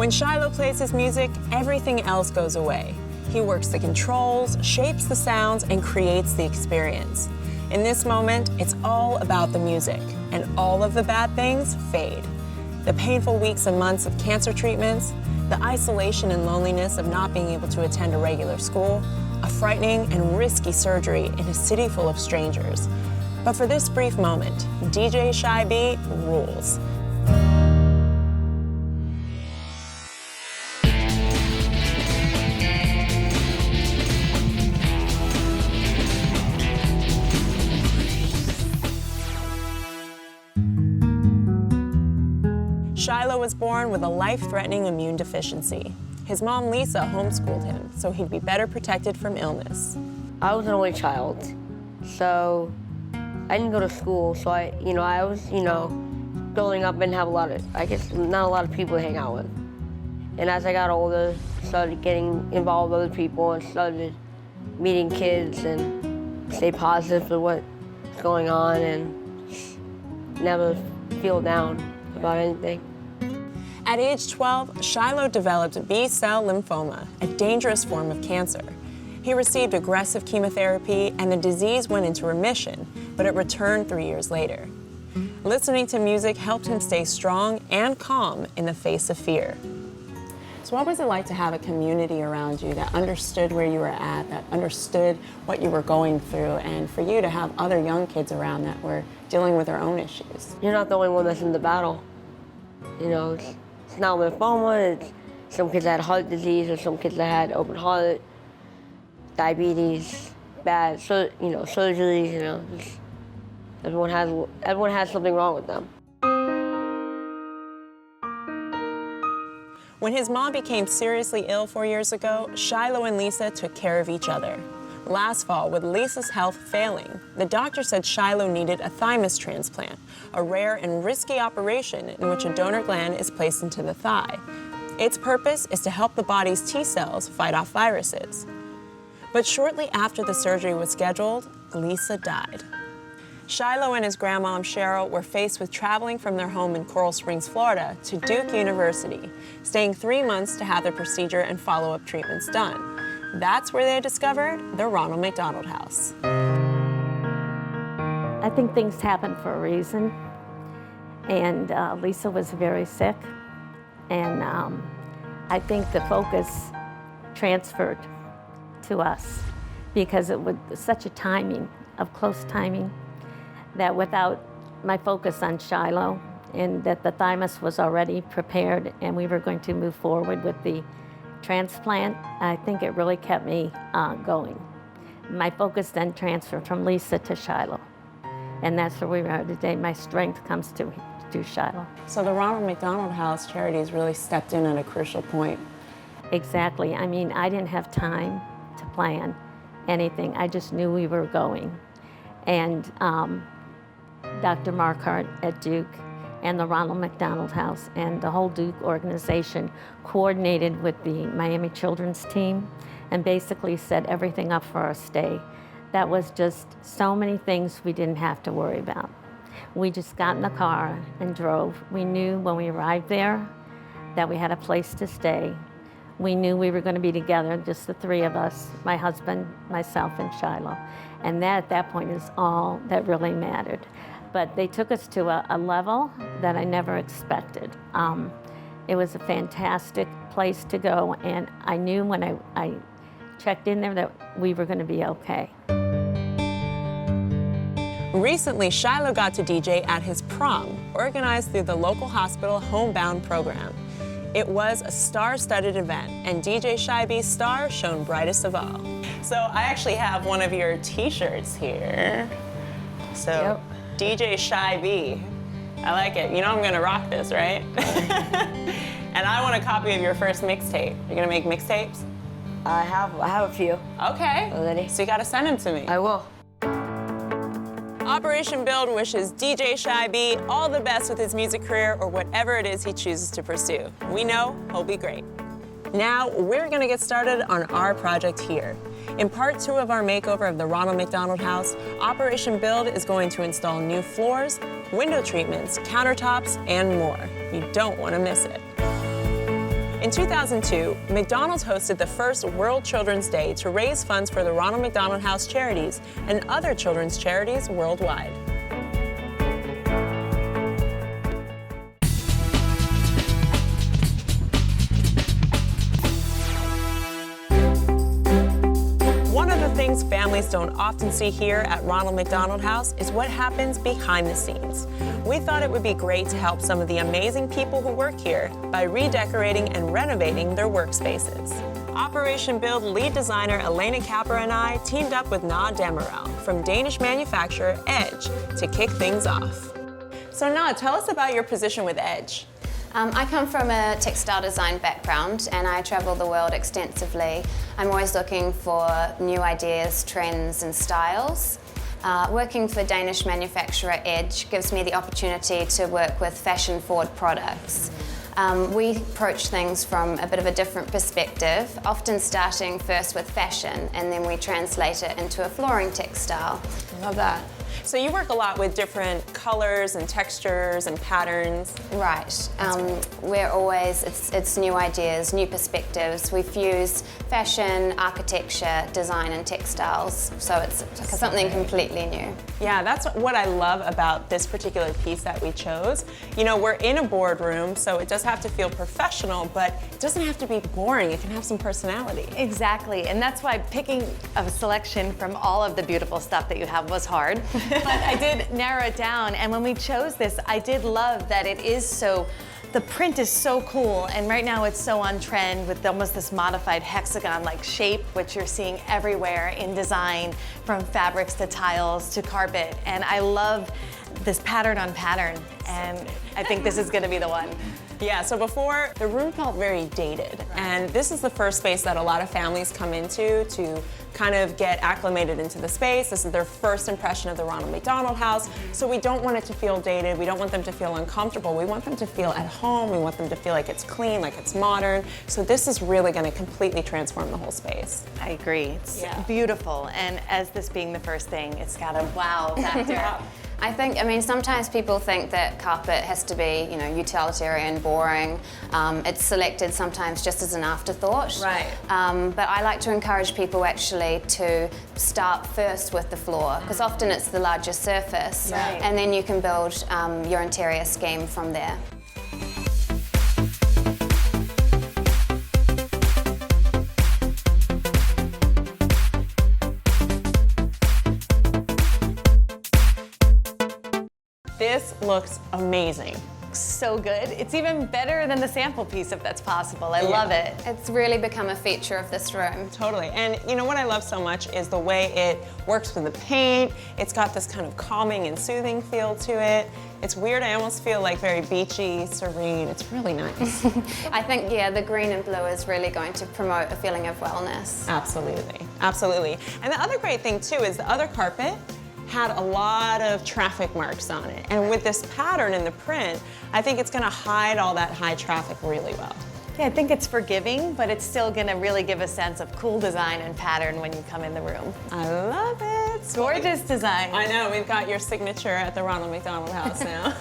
When Shiloh plays his music, everything else goes away. He works the controls, shapes the sounds, and creates the experience. In this moment, it's all about the music, and all of the bad things fade. The painful weeks and months of cancer treatments, the isolation and loneliness of not being able to attend a regular school, a frightening and risky surgery in a city full of strangers. But for this brief moment, DJ Shy B rules. Shiloh was born with a life-threatening immune deficiency. His mom, Lisa, homeschooled him so he'd be better protected from illness. I was an only child, so I didn't go to school. So I was, growing up and have not a lot of people to hang out with. And as I got older, started getting involved with other people and started meeting kids and stay positive with what's going on and never feel down about anything. At age 12, Shiloh developed B-cell lymphoma, a dangerous form of cancer. He received aggressive chemotherapy and the disease went into remission, but it returned 3 years later. Listening to music helped him stay strong and calm in the face of fear. So what was it like to have a community around you that understood where you were at, that understood what you were going through, and for you to have other young kids around that were dealing with their own issues? You're not the only one that's in the battle. It's not lymphoma, it's some kids that had heart disease, or some kids that had open heart, diabetes, surgeries, everyone has something wrong with them. When his mom became seriously ill 4 years ago, Shiloh and Lisa took care of each other. Last fall, with Lisa's health failing, the doctor said Shiloh needed a thymus transplant, a rare and risky operation in which a donor gland is placed into the thigh. Its purpose is to help the body's T cells fight off viruses. But shortly after the surgery was scheduled, Lisa died. Shiloh and his grandmom, Cheryl, were faced with traveling from their home in Coral Springs, Florida, to Duke University, staying 3 months to have the procedure and follow-up treatments done. That's where they discovered the Ronald McDonald House. I think things happen for a reason, and Lisa was very sick, and I think the focus transferred to us because it was such a close timing, that without my focus on Shiloh and that the thymus was already prepared and we were going to move forward with the transplant, I think it really kept me going. My focus then transferred from Lisa to Shiloh, and that's where we are today. My strength comes to Shiloh. So the Ronald McDonald House Charities really stepped in at a crucial point. Exactly. I mean, I didn't have time to plan anything. I just knew we were going. And Dr. Marquardt at Duke and the Ronald McDonald House and the whole Duke organization coordinated with the Miami Children's team and basically set everything up for our stay. That was just so many things we didn't have to worry about. We just got in the car and drove. We knew when we arrived there that we had a place to stay. We knew we were going to be together, just the three of us, my husband, myself, and Shiloh. And that, at that point, is all that really mattered. But they took us to a level that I never expected. It was a fantastic place to go, and I knew when I checked in there that we were going to be okay. Recently, Shiloh got to DJ at his prom, organized through the local hospital Homebound program. It was a star-studded event, and DJ Shy B's star shone brightest of all. So I actually have one of your t-shirts here. So, yep. DJ Shy B. I like it. You know I'm gonna rock this, right? And I want a copy of your first mixtape. You're gonna make mixtapes? I have a few. Okay. Already. So you gotta send them to me. I will. Operation Build wishes DJ Shy B all the best with his music career or whatever it is he chooses to pursue. We know he'll be great. Now, we're gonna get started on our project here. In part 2 of our makeover of the Ronald McDonald House, Operation Build is going to install new floors, window treatments, countertops, and more. You don't wanna miss it. In 2002, McDonald's hosted the first World Children's Day to raise funds for the Ronald McDonald House Charities and other children's charities worldwide. One of the things families don't often see here at Ronald McDonald House is what happens behind the scenes. We thought it would be great to help some of the amazing people who work here by redecorating and renovating their workspaces. Operation Build lead designer Elena Capper and I teamed up with Na Demirel from Danish manufacturer Edge to kick things off. So Na, tell us about your position with Edge. I come from a textile design background and I travel the world extensively. I'm always looking for new ideas, trends and styles. Working for Danish manufacturer Edge gives me the opportunity to work with fashion-forward products. We approach things from a bit of a different perspective, often starting first with fashion and then we translate it into a flooring textile. Love that. So you work a lot with different colors and textures and patterns. Right. We're always, it's new ideas, new perspectives. We fuse fashion, architecture, design and textiles. So it's something completely new. Yeah, that's what I love about this particular piece that we chose. You know, we're in a boardroom, so it does have to feel professional, but it doesn't have to be boring. It can have some personality. Exactly, and that's why picking a selection from all of the beautiful stuff that you have was hard. But I did narrow it down, and when we chose this, I did love that it is so, the print is so cool, and right now it's so on trend with almost this modified hexagon-like shape, which you're seeing everywhere in design, from fabrics to tiles to carpet, and I love this pattern on pattern, and I think this is gonna be the one. Yeah, so before, the room felt very dated, and this is the first space that a lot of families come into to kind of get acclimated into the space. This is their first impression of the Ronald McDonald House, so we don't want it to feel dated. We don't want them to feel uncomfortable. We want them to feel at home. We want them to feel like it's clean, like it's modern. So this is really going to completely transform the whole space. I agree. It's beautiful, and as this being the first thing, it's got a wow factor. I mean, sometimes people think that carpet has to be, you know, utilitarian, boring. It's selected sometimes just as an afterthought. Right. But I like to encourage people actually to start first with the floor, because often it's the largest surface. Right. And then you can build your interior scheme from there. This looks amazing. So good. It's even better than the sample piece if that's possible. I love it. It's really become a feature of this room. Totally, and you know what I love so much is the way it works with the paint. It's got this kind of calming and soothing feel to it. It's weird, I almost feel like very beachy, serene. It's really nice. I think, yeah, the green and blue is really going to promote a feeling of wellness. Absolutely, absolutely. And the other great thing too is the other carpet had a lot of traffic marks on it. And with this pattern in the print, I think it's gonna hide all that high traffic really well. Yeah, I think it's forgiving, but it's still gonna really give a sense of cool design and pattern when you come in the room. I love it. Gorgeous design. I know, we've got your signature at the Ronald McDonald House now.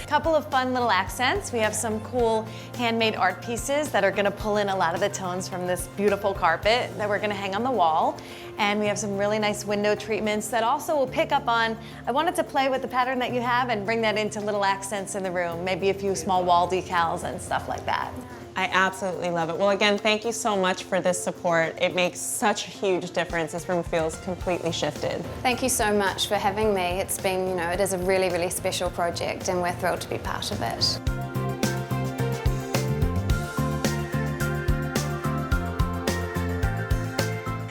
Couple of fun little accents. We have some cool handmade art pieces that are gonna pull in a lot of the tones from this beautiful carpet that we're gonna hang on the wall. And we have some really nice window treatments that also will pick up on, I wanted to play with the pattern that you have and bring that into little accents in the room, maybe a few small wall decals and stuff like that. I absolutely love it. Well, again, thank you so much for this support. It makes such a huge difference. This room feels completely shifted. Thank you so much for having me. It's been, you know, it is a really, really special project and we're thrilled to be part of it.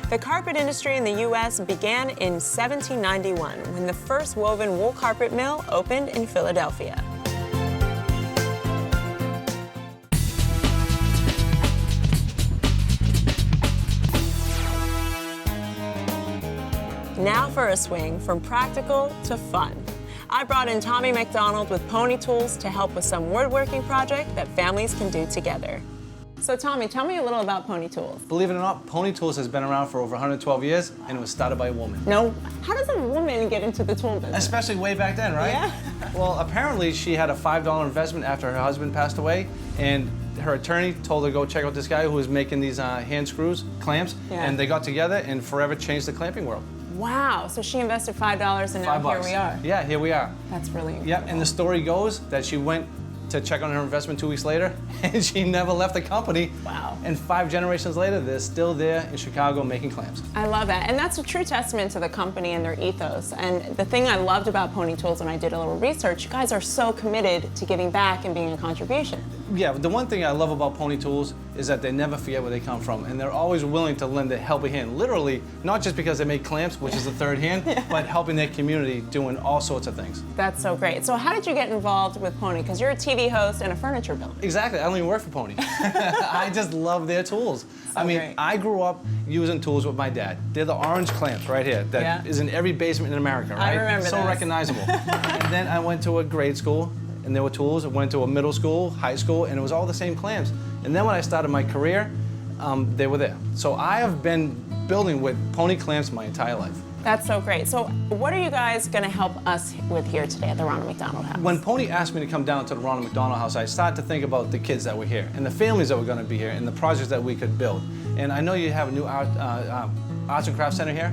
The carpet industry in the U.S. began in 1791 when the first woven wool carpet mill opened in Philadelphia. Now for a swing from practical to fun. I brought in Tommy McDonald with Pony Tools to help with some woodworking project that families can do together. So Tommy, tell me a little about Pony Tools. Believe it or not, Pony Tools has been around for over 112 years, and it was started by a woman. No, how does a woman get into the tool business? Especially way back then, right? Yeah. Well, apparently she had a $5 investment after her husband passed away, and her attorney told her to go check out this guy who was making these hand screws, clamps, and they got together and forever changed the clamping world. Wow, so she invested $5 and now $5. here we are. Yeah, here we are. That's really incredible. Yep, and the story goes that she went to check on her investment 2 weeks later, and she never left the company. Wow. And 5 generations later, they're still there in Chicago making clamps. I love that, and that's a true testament to the company and their ethos. And the thing I loved about Pony Tools when I did a little research, you guys are so committed to giving back and being a contribution. Yeah, the one thing I love about Pony Tools is that they never forget where they come from, and they're always willing to lend a helping hand. Literally, not just because they make clamps, which is the third hand, but helping their community doing all sorts of things. That's so great. So how did you get involved with Pony? Because you're a TV host and a furniture builder. Exactly, I don't even work for Pony. I just love their tools. I mean, great. I grew up using tools with my dad. They're the orange clamps right here that is in every basement in America, right? I remember so those. recognizable. And then I went to a grade school, and there were tools. I went to a middle school, high school, and it was all the same clamps. And then when I started my career, they were there. So I have been building with Pony clamps my entire life. That's so great. So what are you guys going to help us with here today at the Ronald McDonald House? When Pony asked me to come down to the Ronald McDonald House, I started to think about the kids that were here and the families that were going to be here and the projects that we could build. And I know you have a new arts and crafts center here.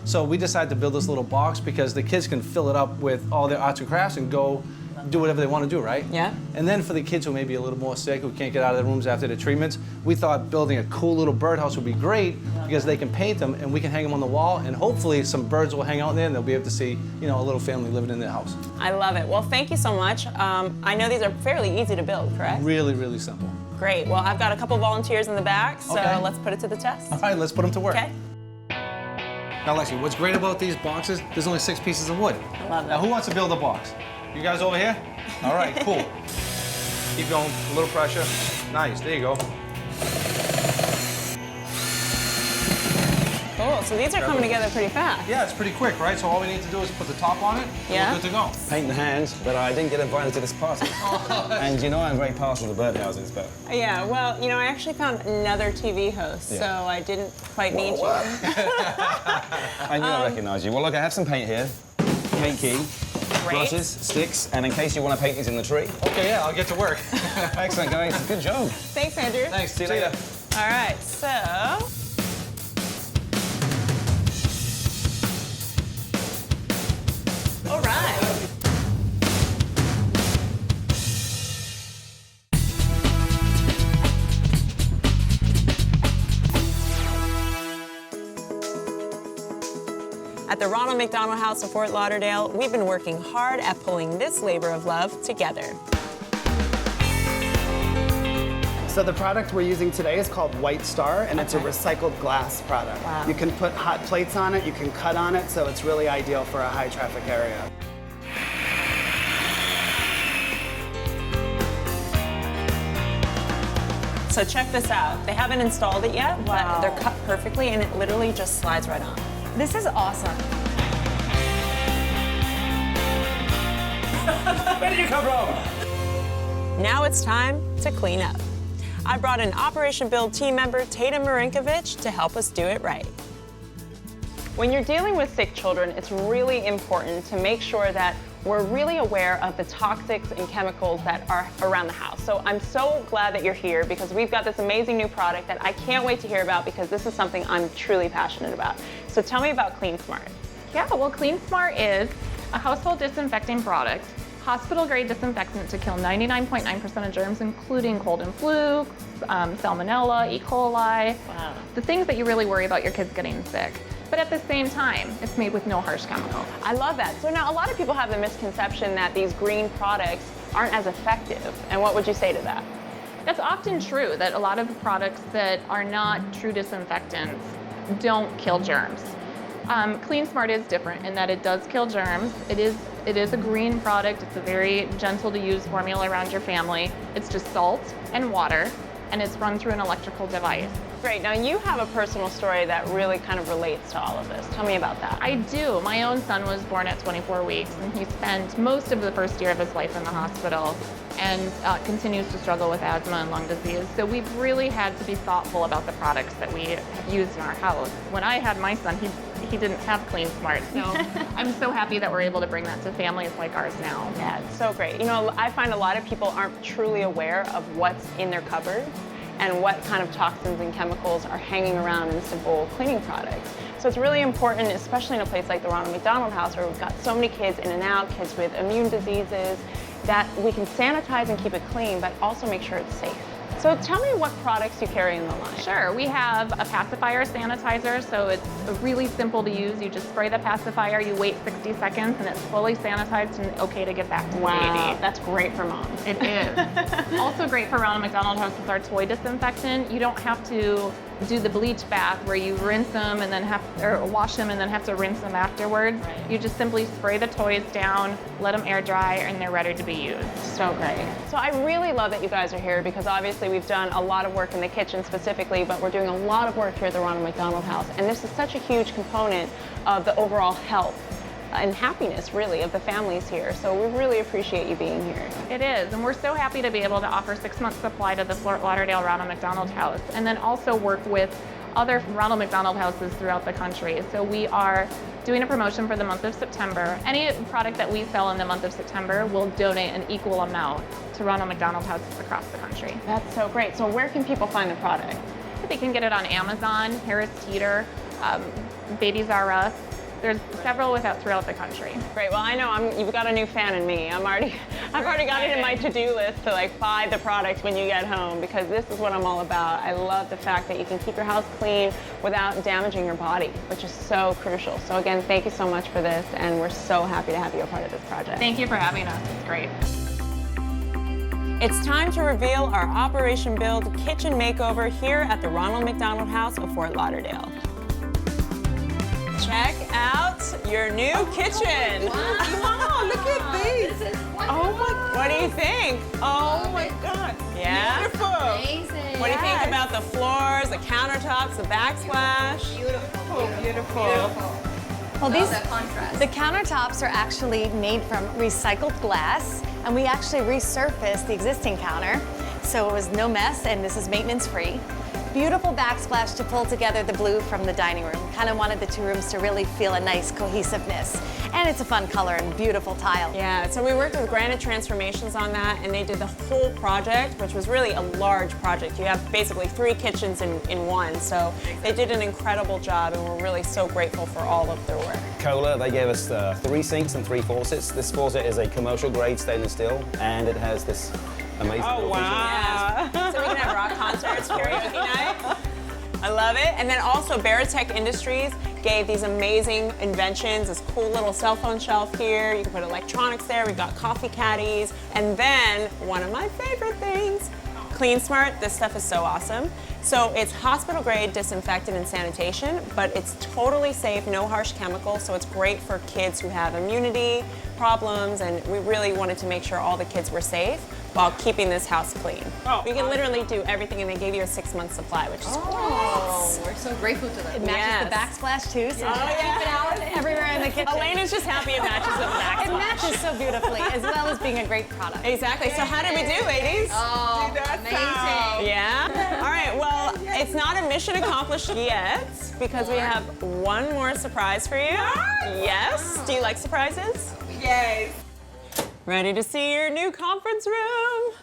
So we decided to build this little box because the kids can fill it up with all their arts and crafts and go do whatever they want to do, right? Yeah. And then for the kids who may be a little more sick, who can't get out of their rooms after the treatments, we thought building a cool little birdhouse would be great because they can paint them and we can hang them on the wall, and hopefully some birds will hang out there and they'll be able to see, you know, a little family living in their house. I love it. Well, thank you so much. I know these are fairly easy to build, correct? Really, really simple. Great. Well, I've got a couple volunteers in the back, so Okay. let's put it to the test. All right, let's put them to work. Okay. Now, Lexi, what's great about these boxes, there's only 6 pieces of wood. I love Now, that. who wants to build a box? You guys over here? All right, cool. Keep going, a little pressure. Nice, there you go. Cool. So these are coming together pretty fast. Yeah, it's pretty quick, right? So all we need to do is put the top on it, and Yeah. we're good to go. Paint the hands, but I didn't get invited to this party. And you know I'm very partial to birdhouses, but... Yeah, well, you know, I actually found another TV host, so I didn't quite need you. I knew I recognised you. Well, look, I have some paint here. Paint key, brushes, sticks, and in case you want to paint these in the tree. Okay, yeah, I'll get to work. Excellent, guys. Good job. Thanks, Andrew. Thanks, see you later. All right, so... All right. At the Ronald McDonald House of Fort Lauderdale, we've been working hard at pulling this labor of love together. So the product we're using today is called White Star, and it's a recycled glass product. Wow. You can put hot plates on it, you can cut on it, so it's really ideal for a high traffic area. So check this out. They haven't installed it yet, but they're cut perfectly and it literally just slides right on. This is awesome. Where did you come from? Now it's time to clean up. I brought in Operation Build team member Tatum Marinkovich to help us do it right. When you're dealing with sick children, it's really important to make sure that we're really aware of the toxics and chemicals that are around the house. So I'm so glad that you're here because we've got this amazing new product that I can't wait to hear about because this is something I'm truly passionate about. So tell me about Clean Smart. Yeah, well, Clean Smart is a household disinfecting product, hospital-grade disinfectant to kill 99.9% of germs, including cold and flu, salmonella, E. coli, the things that you really worry about your kids getting sick. But at the same time, it's made with no harsh chemicals. I love that. So now a lot of people have the misconception that these green products aren't as effective. And what would you say to that? That's often true, that a lot of products that are not true disinfectants don't kill germs. Clean Smart is different in that it does kill germs. It is a green product. It's a very gentle to use formula around your family. It's just salt and water, and it's run through an electrical device. Great. Now you have a personal story that really kind of relates to all of this. Tell me about that. I do. My own son was born at 24 weeks, and he spent most of the first year of his life in the hospital and continues to struggle with asthma and lung disease. So we've really had to be thoughtful about the products that we have used in our house. When I had my son, he didn't have Clean Smart, so I'm so happy that we're able to bring that to families like ours now. Yeah, it's so great. You know, I find a lot of people aren't truly aware of what's in their cupboard and what kind of toxins and chemicals are hanging around in simple cleaning products. So it's really important, especially in a place like the Ronald McDonald House, where we've got so many kids in and out, kids with immune diseases, that we can sanitize and keep it clean, but also make sure it's safe. So tell me what products you carry in the line. Sure, we have a pacifier sanitizer, so it's really simple to use. You just spray the pacifier, you wait 60 seconds, and it's fully sanitized and okay to get back to the baby. That's great for moms. It is. Also great for Ronald McDonald House is our toy disinfectant. You don't have to do the bleach bath where you rinse them and then wash them and then have to rinse them afterwards. You just simply spray the toys down, let them air dry, and they're ready to be used. So great. So I really love that you guys are here, because obviously we've done a lot of work in the kitchen specifically, but we're doing a lot of work here at the Ronald McDonald House, and this is such a huge component of the overall health and happiness, really, of the families here. So we really appreciate you being here. It is, and we're so happy to be able to offer 6-month supply to the Fort Lauderdale Ronald McDonald House, and then also work with other Ronald McDonald Houses throughout the country. So we are doing a promotion for the month of September. Any product that we sell in the month of September will donate an equal amount to Ronald McDonald Houses across the country. That's so great. So where can people find the product? They can get it on Amazon, Harris Teeter, Babies R Us. There's several throughout the country. Great. Well, I know you've got a new fan in me. I've already got it in my to-do list to buy the product when you get home, because this is what I'm all about. I love the fact that you can keep your house clean without damaging your body, which is so crucial. So again, thank you so much for this, and we're so happy to have you a part of this project. Thank you for having us. It's great. It's time to reveal our Operation Build kitchen makeover here at the Ronald McDonald House of Fort Lauderdale. Check out your new kitchen. Wow, look at these. Oh my, what do you think? Oh my God. Yeah? Beautiful. Amazing. What do you think about the floors, the countertops, the backsplash? Beautiful. Well, the countertops are actually made from recycled glass, and we actually resurfaced the existing counter, so it was no mess, and this is maintenance-free. Beautiful backsplash to pull together the blue from the dining room. Kind of wanted the two rooms to really feel a nice cohesiveness. And it's a fun color and beautiful tile. Yeah, so we worked with Granite Transformations on that, and they did the whole project, which was really a large project. You have basically 3 kitchens in one, so they did an incredible job, and we're really so grateful for all of their work. Kohler, they gave us 3 sinks and 3 faucets. This faucet is a commercial grade stainless steel, and it has this amazing little feature. Yes. So we can have rock concerts, karaoke night. I love it. And then also Baratech Industries gave these amazing inventions, this cool little cell phone shelf here. You can put electronics there. We've got coffee caddies. And then one of my favorite things, Clean Smart. This stuff is so awesome. So it's hospital grade disinfectant and sanitation, but it's totally safe, no harsh chemicals. So it's great for kids who have immunity problems, and we really wanted to make sure all the kids were safe while keeping this house clean. You can literally do everything, and they gave you a 6-month supply, which is great. We're so grateful to them. It matches the backsplash too, so keep it out everywhere in the kitchen. Elena's just happy it matches with the backsplash. It matches so beautifully, as well as being a great product. Exactly. So how did we do, ladies? Oh, amazing. Yeah? All right, well, it's not a mission accomplished yet, because we have one more surprise for you. Yes? Do you like surprises? Yes. Ready to see your new conference room?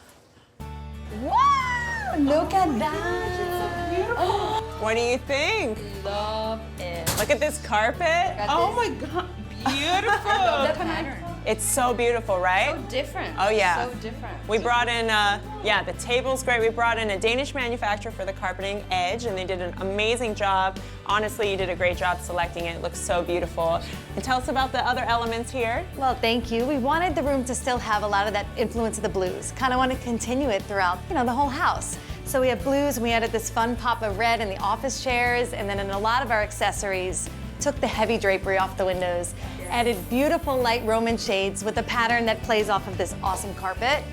Wow! Look at that. What do you think? Love it. Look at this carpet. Oh my God, beautiful. The pattern. It's so beautiful, right? So different. Oh yeah. So different. We brought in, yeah, the table's great. We brought in a Danish manufacturer for the carpeting, Edge, and they did an amazing job. Honestly, you did a great job selecting it. It looks so beautiful. And tell us about the other elements here. Well, thank you. We wanted the room to still have a lot of that influence of the blues. Kind of want to continue it throughout, the whole house. So we have blues, and we added this fun pop of red in the office chairs, and then in a lot of our accessories, took the heavy drapery off the windows, added beautiful light Roman shades with a pattern that plays off of this awesome carpet.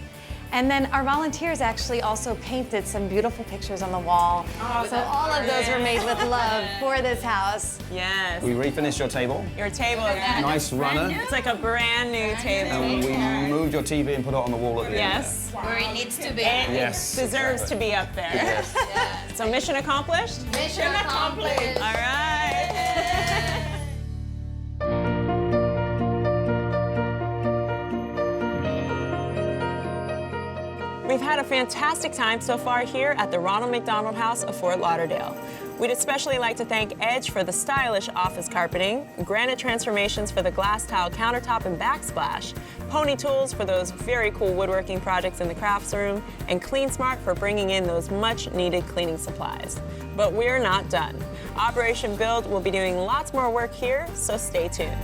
And then our volunteers actually also painted some beautiful pictures on the wall. So all of those were made with love for this house. Yes. We refinished your table. Your table is Nice runner. It's like a brand new table. And we moved your TV and put it on the wall at the end. Yes. Where it needs to be. It Yes, deserves exactly. to be up there. Yes. So mission accomplished? Mission accomplished. All right. We've had a fantastic time so far here at the Ronald McDonald House of Fort Lauderdale. We'd especially like to thank Edge for the stylish office carpeting, Granite Transformations for the glass tile countertop and backsplash, Pony Tools for those very cool woodworking projects in the crafts room, and Clean Smart for bringing in those much-needed cleaning supplies. But we're not done. Operation Build will be doing lots more work here, so stay tuned.